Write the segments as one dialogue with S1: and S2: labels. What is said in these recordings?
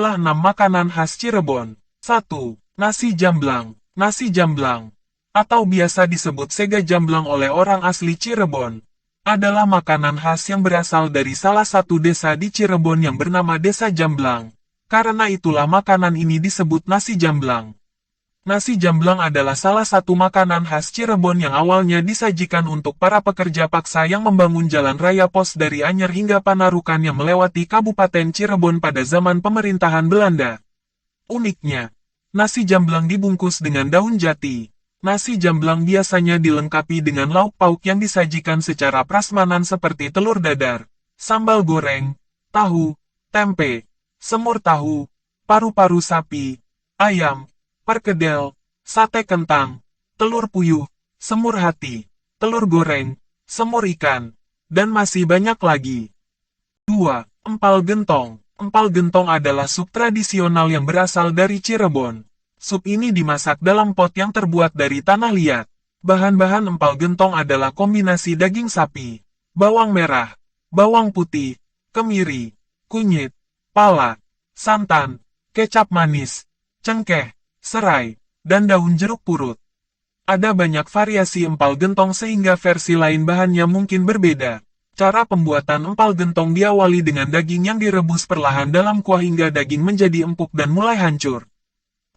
S1: Inilah 6 makanan khas Cirebon. 1. Nasi jamblang. Nasi jamblang, atau biasa disebut sega jamblang oleh orang asli Cirebon, adalah makanan khas yang berasal dari salah satu desa di Cirebon yang bernama Desa Jamblang. Karena itulah makanan ini disebut nasi jamblang. Nasi jamblang adalah salah satu makanan khas Cirebon yang awalnya disajikan untuk para pekerja paksa yang membangun jalan raya pos dari Anyer hingga Panarukan yang melewati Kabupaten Cirebon pada zaman pemerintahan Belanda. Uniknya, nasi jamblang dibungkus dengan daun jati. Nasi jamblang biasanya dilengkapi dengan lauk pauk yang disajikan secara prasmanan seperti telur dadar, sambal goreng, tahu, tempe, semur tahu, paru-paru sapi, ayam, perkedel, sate kentang, telur puyuh, semur hati, telur goreng, semur ikan, dan masih banyak lagi. 2. Empal gentong. Empal gentong adalah sup tradisional yang berasal dari Cirebon. Sup ini dimasak dalam pot yang terbuat dari tanah liat. Bahan-bahan empal gentong adalah kombinasi daging sapi, bawang merah, bawang putih, kemiri, kunyit, pala, santan, kecap manis, cengkeh, serai, dan daun jeruk purut. Ada banyak variasi empal gentong sehingga versi lain bahannya mungkin berbeda. Cara pembuatan empal gentong diawali dengan daging yang direbus perlahan dalam kuah hingga daging menjadi empuk dan mulai hancur.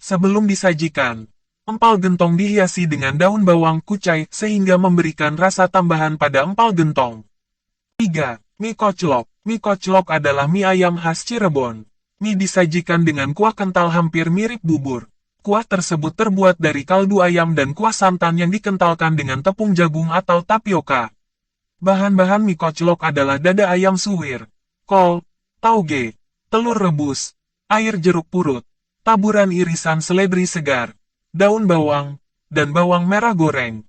S1: Sebelum disajikan, empal gentong dihiasi dengan daun bawang kucai sehingga memberikan rasa tambahan pada empal gentong. 3. Mie koclok. Mie koclok adalah mie ayam khas Cirebon. Mie disajikan dengan kuah kental hampir mirip bubur. Kuah tersebut terbuat dari kaldu ayam dan kuah santan yang dikentalkan dengan tepung jagung atau tapioka. Bahan-bahan mie koclok adalah dada ayam suwir, kol, tauge, telur rebus, air jeruk purut, taburan irisan seledri segar, daun bawang, dan bawang merah goreng.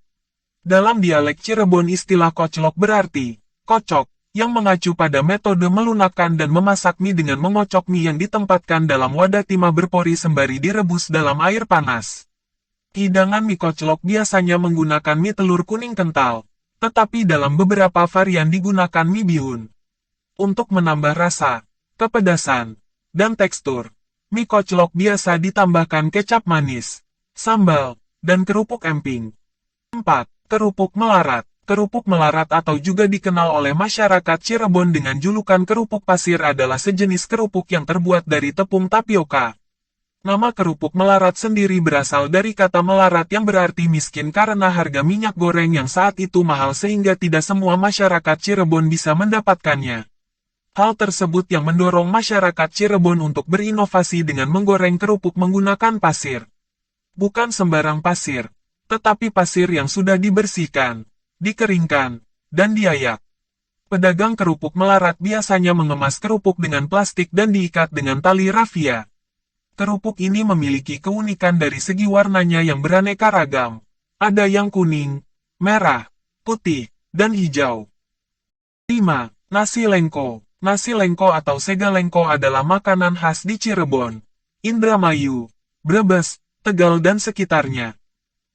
S1: Dalam dialek Cirebon istilah koclok berarti kocok, yang mengacu pada metode melunakkan dan memasak mie dengan mengocok mie yang ditempatkan dalam wadah timah berpori sembari direbus dalam air panas. Hidangan mie koclok biasanya menggunakan mie telur kuning kental, tetapi dalam beberapa varian digunakan mie bihun. Untuk menambah rasa, kepedasan, dan tekstur, mie koclok biasa ditambahkan kecap manis, sambal, dan kerupuk emping. 4. Kerupuk melarat. Kerupuk melarat atau juga dikenal oleh masyarakat Cirebon dengan julukan kerupuk pasir adalah sejenis kerupuk yang terbuat dari tepung tapioka. Nama kerupuk melarat sendiri berasal dari kata melarat yang berarti miskin karena harga minyak goreng yang saat itu mahal sehingga tidak semua masyarakat Cirebon bisa mendapatkannya. Hal tersebut yang mendorong masyarakat Cirebon untuk berinovasi dengan menggoreng kerupuk menggunakan pasir. Bukan sembarang pasir, tetapi pasir yang sudah dibersihkan, dikeringkan, dan diayak. Pedagang kerupuk melarat biasanya mengemas kerupuk dengan plastik dan diikat dengan tali rafia. Kerupuk ini memiliki keunikan dari segi warnanya yang beraneka ragam. Ada yang kuning, merah, putih, dan hijau. 5. Nasi lengko. Nasi lengko atau sega lengko adalah makanan khas di Cirebon, Indramayu, Brebes, Tegal dan sekitarnya.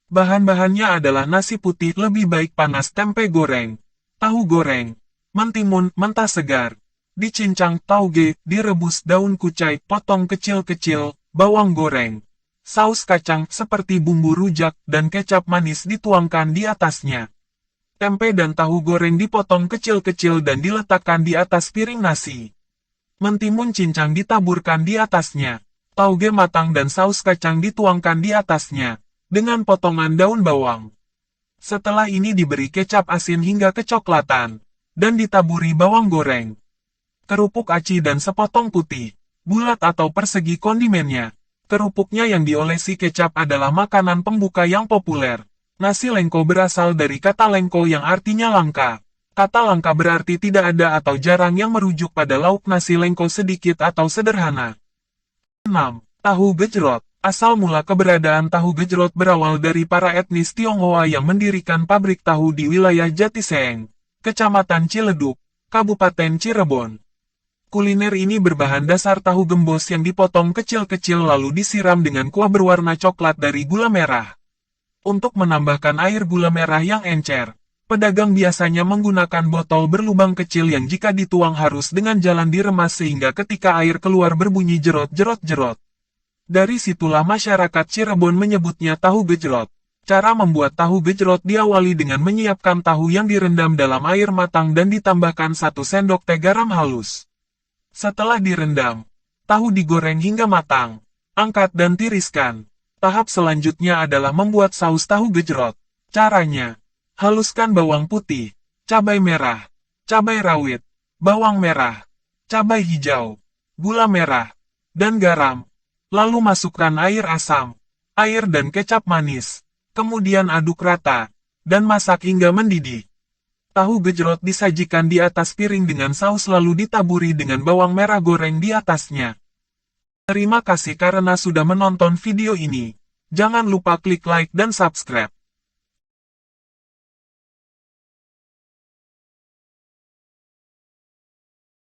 S1: Bahan-bahannya adalah nasi putih lebih baik panas tempe goreng, tahu goreng, mentimun mentah segar, dicincang tauge, direbus daun kucai potong kecil-kecil, bawang goreng, saus kacang seperti bumbu rujak dan kecap manis dituangkan di atasnya. Tempe dan tahu goreng dipotong kecil-kecil dan diletakkan di atas piring nasi. Mentimun cincang ditaburkan di atasnya, tauge matang dan saus kacang dituangkan di atasnya dengan potongan daun bawang. Setelah ini diberi kecap asin hingga kecoklatan, dan ditaburi bawang goreng, kerupuk aci dan sepotong putih, bulat atau persegi kondimennya. Kerupuknya yang diolesi kecap adalah makanan pembuka yang populer. Nasi lengko berasal dari kata lengko yang artinya langka. Kata langka berarti tidak ada atau jarang yang merujuk pada lauk nasi lengko sedikit atau sederhana. 6. Tahu gejrot. Asal mula keberadaan tahu gejrot berawal dari para etnis Tionghoa yang mendirikan pabrik tahu di wilayah Jatiseeng, Kecamatan Ciledug, Kabupaten Cirebon. Kuliner ini berbahan dasar tahu gembos yang dipotong kecil-kecil lalu disiram dengan kuah berwarna coklat dari gula merah. Untuk menambahkan air gula merah yang encer, Pedagang biasanya menggunakan botol berlubang kecil yang jika dituang harus dengan jalan diremas sehingga ketika air keluar berbunyi jerot-jerot-jerot. Dari situlah masyarakat Cirebon menyebutnya tahu gejrot. Cara membuat tahu gejrot diawali dengan menyiapkan tahu yang direndam dalam air matang dan ditambahkan 1 sendok teh garam halus. Setelah direndam, tahu digoreng hingga matang. Angkat dan tiriskan. Tahap selanjutnya adalah membuat saus tahu gejrot. Caranya, haluskan bawang putih, cabai merah, cabai rawit, bawang merah, cabai hijau, gula merah, dan garam. Lalu masukkan air asam, air dan kecap manis. Kemudian aduk rata, dan masak hingga mendidih. Tahu gejrot disajikan di atas piring dengan saus lalu ditaburi dengan bawang merah goreng di atasnya. Terima kasih karena sudah menonton video ini. Jangan lupa klik like dan subscribe.